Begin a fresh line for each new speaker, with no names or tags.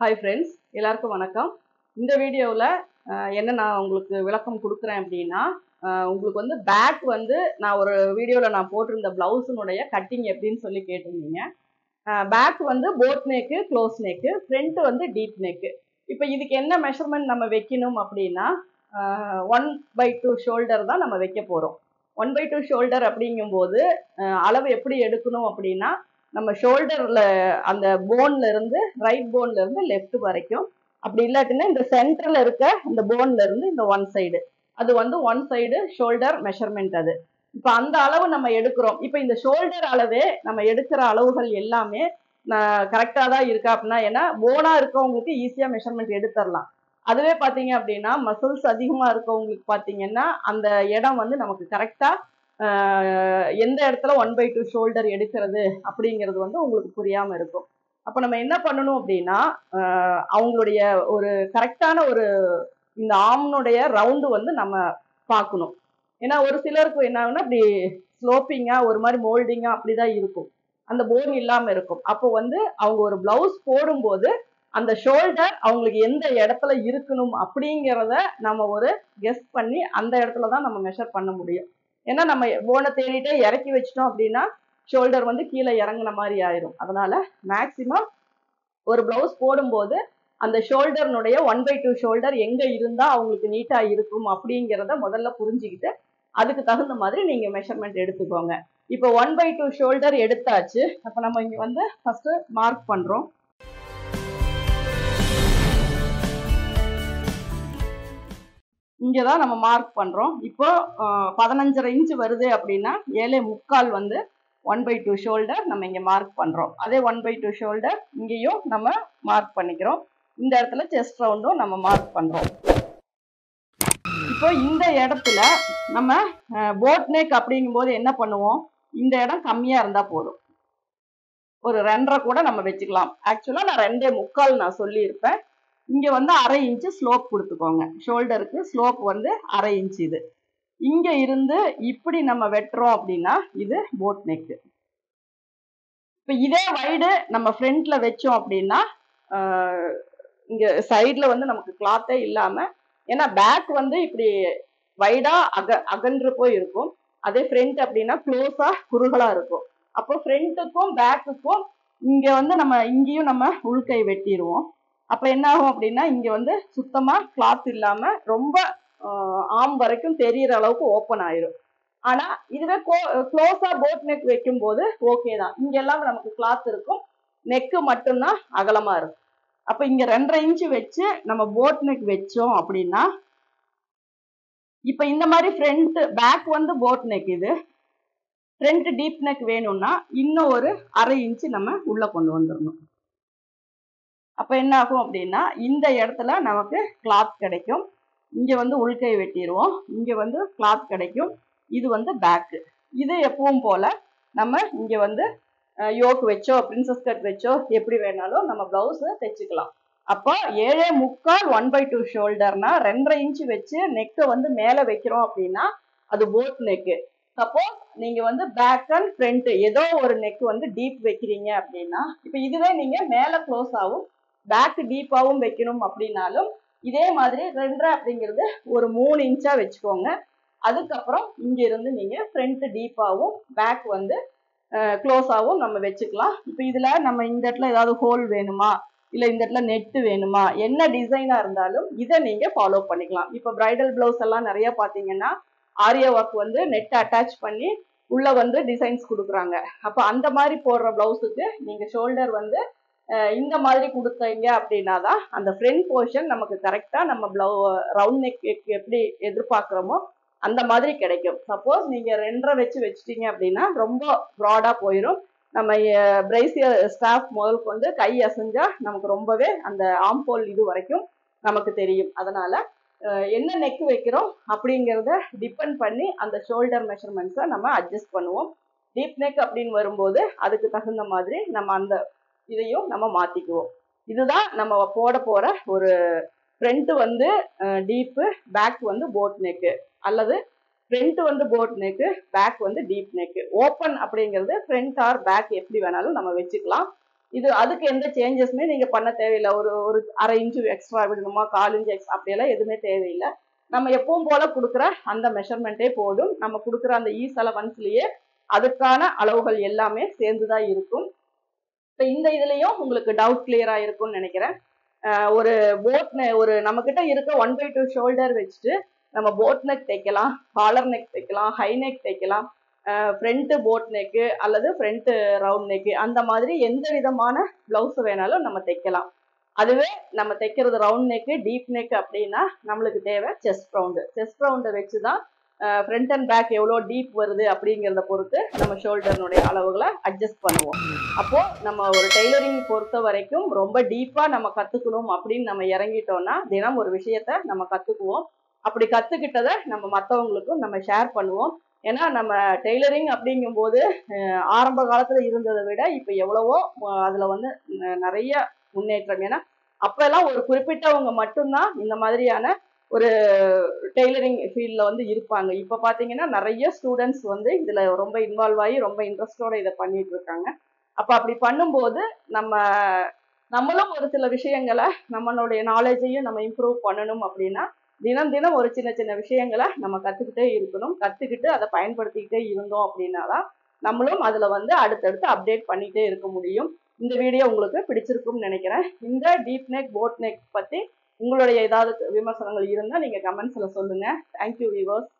Hi friends, எல்லாருக்கும் வணக்கம். இந்த வீடியோவில் என்ன நான் உங்களுக்கு விளக்கம் கொடுக்குறேன் அப்படின்னா, உங்களுக்கு வந்து பேக் வந்து நான் ஒரு வீடியோவில் நான் போட்டிருந்த ப்ளவுஸினுடைய கட்டிங் எப்படின்னு சொல்லி கேட்டிருந்தீங்க. பேக் வந்து boat neck, close neck, front வந்து டீப் நெக்கு. இப்போ இதுக்கு என்ன மெஷர்மெண்ட் நம்ம வைக்கணும் அப்படின்னா 1/2 ஷோல்டர் தான் நம்ம வைக்க போகிறோம். 1/2 ஷோல்டர் அப்படிங்கும்போது அளவு எப்படி எடுக்கணும் அப்படின்னா, நம்ம ஷோல்டர்ல அந்த போன்ல இருந்து ரைட் போன்ல இருந்து லெஃப்ட் வரைக்கும், அப்படி இல்லாட்டினா இந்த சென்டர்ல இருக்க இந்த போன்ல இருந்து இந்த ஒன் சைடு, அது வந்து ஒன் சைடு ஷோல்டர் மெஷர்மெண்ட் அது. இப்ப அந்த அளவு நம்ம எடுக்கிறோம். இப்ப இந்த ஷோல்டர் அளவே நம்ம எடுக்கிற அளவுகள் எல்லாமே கரெக்டா தான் இருக்கா அப்படின்னா, ஏன்னா போனா இருக்கவங்களுக்கு ஈஸியா மெஷர்மெண்ட் எடுத்துடலாம். அதுவே பாத்தீங்க அப்படின்னா மசில்ஸ் அதிகமா இருக்கவங்களுக்கு பாத்தீங்கன்னா அந்த இடம் வந்து நமக்கு கரெக்டா எந்த இடத்துல 1/2 ஷோல்டர் எடுக்கிறது அப்படிங்கிறது வந்து உங்களுக்கு புரியாம இருக்கும். அப்ப நம்ம என்ன பண்ணணும் அப்படின்னா, அவங்களுடைய ஒரு கரெக்டான ஒரு இந்த ஆர்ம்னுடைய ரவுண்டு வந்து நம்ம பார்க்கணும். ஏன்னா ஒரு சிலருக்கு என்ன ஆகுன்னா அப்படி ஸ்லோப்பிங்கா ஒரு மாதிரி மோல்டிங்கா அப்படிதான் இருக்கும், அந்த போன் இல்லாம இருக்கும். அப்போ வந்து அவங்க ஒரு பிளவுஸ் போடும்போது அந்த ஷோல்டர் அவங்களுக்கு எந்த இடத்துல இருக்கணும் அப்படிங்கிறத நம்ம ஒரு கெஸ் பண்ணி அந்த இடத்துல தான் நம்ம மெஷர் பண்ண முடியும். ஏன்னா நம்ம போனை தேடிட்டே இறக்கி வச்சிட்டோம் அப்படின்னா ஷோல்டர் வந்து கீழே இறங்குன மாதிரி ஆயிரும். அதனால மேக்சிமம் ஒரு பிளவுஸ் போடும்போது அந்த ஷோல்டர்னுடைய 1/2 ஷோல்டர் எங்க இருந்தா அவங்களுக்கு நீட்டா இருக்கும் அப்படிங்கிறத முதல்ல புரிஞ்சுக்கிட்டு அதுக்கு தகுந்த மாதிரி நீங்க மெஷர்மெண்ட் எடுத்துக்கோங்க. இப்போ 1/2 ஷோல்டர் எடுத்தாச்சு. அப்ப நம்ம இங்க வந்து ஃபர்ஸ்ட் மார்க் பண்றோம். இங்கதான் நம்ம மார்க் பண்றோம். இப்போ 15.5 இன்ச் வருது அப்படின்னா 7.25 வந்து 1/2 ஷோல்டர் நம்ம இங்க மார்க் பண்றோம். அதே 1/2 ஷோல்டர் இங்கேயும் நம்ம மார்க் பண்ணிக்கிறோம். இந்த இடத்துல செஸ்ட் ரவுண்டும் நம்ம மார்க் பண்றோம். இப்போ இந்த இடத்துல நம்ம போட் நெக் அப்படிங்கும் போது என்ன பண்ணுவோம், இந்த இடம் கம்மியா இருந்தா போதும், ஒரு 2.5 கூட நம்ம வச்சுக்கலாம். ஆக்சுவலா நான் 2.25 நான் சொல்லி இருப்பேன். இங்க வந்து 1/2 இன்ச்சு ஸ்லோப் கொடுத்துக்கோங்க. ஷோல்டருக்கு ஸ்லோப் வந்து 1/2 இன்ச். இது இங்க இருந்து இப்படி நம்ம வெட்டுறோம் அப்படின்னா இது போட் நெக். இப்ப இதே வைடு நம்ம ஃப்ரண்ட்ல வச்சோம் அப்படின்னா இங்க சைட்ல வந்து நமக்கு கிளாத்தே இல்லாம, ஏன்னா பேக் வந்து இப்படி வைடா அகன்று போய் இருக்கும். அதே ஃப்ரண்ட் அப்படின்னா க்ளோஸா குறுகலா இருக்கும். அப்போ ஃப்ரண்ட்டுக்கும் பேக்குக்கும் இங்க வந்து நம்ம இங்கேயும் நம்ம உள்கை வெட்டிடுவோம். அப்ப என்ன ஆகும் அப்படின்னா இங்க வந்து சுத்தமா கிளாத் இல்லாம ரொம்ப ஆம் வரைக்கும் தெரியற அளவுக்கு ஓப்பன் ஆயிரும். ஆனா இதுவே க்ளோஸா போட் நெக் வைக்கும் போது ஓகே தான், இங்க எல்லாம் நமக்கு கிளாத் இருக்கும், நெக்கு மட்டும்தான் அகலமா இருக்கும். அப்ப இங்க 2.5 இன்ச் வச்சு நம்ம போட் நெக் வச்சோம் அப்படின்னா, இப்ப இந்த மாதிரி ஃப்ரண்ட் பேக் வந்து போட் நெக், இது ஃப்ரண்ட் டீப் நெக் வேணும்னா இன்னும் ஒரு 1/2 இன்ச் நம்ம உள்ள கொண்டு வந்துடணும். அப்ப என்ன ஆகும் அப்படின்னா இந்த இடத்துல நமக்கு கிளாத் கிடைக்கும். இங்க வந்து உள்கை வெட்டிடுவோம், இங்க வந்து கிளாத் கிடைக்கும். இது வந்து பேக்கு. இது எப்பவும் போல நம்ம இங்க வந்து யோக் வச்சோ பிரின்சஸ் கட் வச்சோ எப்படி வேணாலும் நம்ம பிளவுஸ் தைச்சுக்கலாம். அப்போ 7.25 1/2 ஷோல்டர்னா 2.5 இன்ச் வச்சு நெக்கை வந்து மேல வைக்கிறோம் அப்படின்னா அது போட் நெக்கு. சப்போஸ் நீங்க வந்து பேக் அண்ட் ஃப்ரண்ட் ஏதோ ஒரு நெக் வந்து டீப் வைக்கிறீங்க அப்படின்னா, இப்ப இதுவே நீங்க மேல க்ளோஸ் ஆகும் பேக் டீப்பாவும் வைக்கணும் அப்படின்னாலும் இதே மாதிரி 2.5 அப்படிங்கிறது ஒரு 3 இன்ச்சா வச்சுக்கோங்க. அதுக்கப்புறம் இங்க இருந்து நீங்க ஃப்ரண்ட் டீப்பாவும் பேக் வந்து க்ளோஸாவும் நம்ம வச்சுக்கலாம். இப்போ இதுல நம்ம இந்த இடத்துல ஏதாவது ஹோல் வேணுமா, இல்ல இந்த இடத்துல நெட் வேணுமா, என்ன டிசைனா இருந்தாலும் இதை நீங்க ஃபாலோ பண்ணிக்கலாம். இப்போ பிரைடல் பிளவுஸ் எல்லாம் நிறைய பாத்தீங்கன்னா ஆரியா ஒர்க் வந்து நெட் அட்டாச் பண்ணி உள்ள வந்து டிசைன்ஸ் கொடுக்குறாங்க. அப்ப அந்த மாதிரி போடுற பிளவுஸுக்கு நீங்க ஷோல்டர் வந்து இந்த மாதிரி கொடுத்தீங்க அப்படின்னா தான் அந்த ஃப்ரண்ட் போர்ஷன் நமக்கு கரெக்டா நம்ம ரவுண்ட் நெக் எப்படி எதிர்பார்க்கிறோமோ அந்த மாதிரி கிடைக்கும். சப்போஸ் நீங்க 2.5 வச்சு வச்சுட்டீங்க அப்படின்னா ரொம்ப ப்ராடா போயிடும். நம்ம பிரைசியர் ஸ்டாஃப் முதல் கொண்டு கை அசைஞ்சா நமக்கு ரொம்பவே அந்த ஆம்போல் இது வரைக்கும் நமக்கு தெரியும். அதனால என்ன நெக் வைக்கிறோம் அப்படிங்கிறத டிபெண்ட் பண்ணி அந்த ஷோல்டர் மெஷர்மெண்ட்ஸை நம்ம அட்ஜஸ்ட் பண்ணுவோம். டீப் நெக் அப்படின்னு வரும்போது அதுக்கு தகுந்த மாதிரி நம்ம அந்த இதையும் நம்ம மாத்திக்குவோம். இதுதான் நம்ம போட போற ஒரு ஃப்ரண்ட் வந்து டீப்பு, பேக் வந்து போட் நெக்கு, அல்லது ஃப்ரண்ட் வந்து போட் நெக்கு, பேக் வந்து டீப் நெக்கு. ஓப்பன் அப்படிங்கிறது ஃப்ரண்ட் ஆர் பேக் எப்படி வேணாலும் நம்ம வச்சுக்கலாம். அதுக்கு எந்த சேஞ்சஸுமே நீங்க பண்ண தேவையில்லை. ஒரு ஒரு 1/2 இன்ச்சு எக்ஸ்ட்ரா விடணுமா, 1/4 இன்ச்சு எக்ஸ்ட்ரா அப்படியெல்லாம் எதுவுமே தேவையில்லை. நம்ம எப்பவும் போல கொடுக்குற அந்த மெஷர்மெண்ட்டே போதும். நம்ம கொடுக்குற அந்த ஈஸ் அலவன்ஸ்லயே அதுக்கான அளவுகள் எல்லாமே சேர்ந்துதான் இருக்கும். இப்போ இந்த இதுலயும் உங்களுக்கு டவுட் கிளியரா இருக்கும்னு நினைக்கிறேன். ஒரு ஒரு நம்ம கிட்ட இருக்க 1/2 ஷோல்டர் வச்சுட்டு நம்ம போட் நெக் தைக்கலாம், காலர் நெக் தைக்கலாம், ஹை நெக் தைக்கலாம், ஃப்ரண்ட் போட் நெக்கு அல்லது ஃப்ரண்ட் ரவுண்ட் நெக்கு, அந்த மாதிரி எந்த விதமான பிளவுஸ் வேணாலும் நம்ம தைக்கலாம். அதுவே நம்ம தைக்கிறது ரவுண்ட் நெக்கு, டீப் நெக் அப்படின்னா நம்மளுக்கு தேவை செஸ்ட் ரவுண்டை வச்சுதான் ஃப்ரண்ட் அண்ட் பேக் எவ்வளோ டீப் வருது அப்படிங்கிறத பொறுத்து நம்ம ஷோல்டர்னுடைய அளவுகளை அட்ஜஸ்ட் பண்ணுவோம். அப்போ நம்ம ஒரு டெய்லரிங் பொறுத்த வரைக்கும் ரொம்ப டீப்பா நம்ம கத்துக்கணும் அப்படின்னு நம்ம இறங்கிட்டோம்னா தினம் ஒரு விஷயத்த நம்ம கத்துக்குவோம். அப்படி கத்துக்கிட்டதை நம்ம மற்றவங்களுக்கும் நம்ம ஷேர் பண்ணுவோம். ஏன்னா நம்ம டெய்லரிங் அப்படிங்கும் போது ஆரம்ப காலத்துல இருந்ததை விட இப்ப எவ்வளவோ அதுல வந்து நிறைய முன்னேற்றம். ஏன்னா அப்ப எல்லாம் ஒரு குறிப்பிட்டவங்க மட்டும்தான் இந்த மாதிரியான ஒரு டெய்லரிங் ஃபீல்ட்ல வந்து இருப்பாங்க. இப்ப பாத்தீங்கன்னா நிறைய ஸ்டூடெண்ட்ஸ் வந்து இதுல ரொம்ப இன்வால்வ் ஆகி ரொம்ப இன்ட்ரெஸ்டோட இதை பண்ணிட்டு இருக்காங்க. அப்ப அப்படி பண்ணும்போது நம்மளும் ஒரு சில விஷயங்களை நம்மளுடைய நாலேஜையும் நம்ம இம்ப்ரூவ் பண்ணணும் அப்படின்னா தினம் தினம் ஒரு சின்ன சின்ன விஷயங்களை நம்ம கத்துக்கிட்டே இருக்கணும். கத்துக்கிட்டு அதை பயன்படுத்திக்கிட்டே இருந்தோம் அப்படின்னாதான் நம்மளும் அதுல வந்து அடுத்தடுத்து அப்டேட் பண்ணிட்டே இருக்க முடியும். இந்த வீடியோ உங்களுக்கு பிடிச்சிருக்கும்னு நினைக்கிறேன். இந்த டீப் நெக், போட் நெக் பத்தி உங்களுடைய ஏதாவது விமர்சனங்கள் இருந்தா நீங்க கமெண்ட்ஸ்ல சொல்லுங்க. Thank you viewers.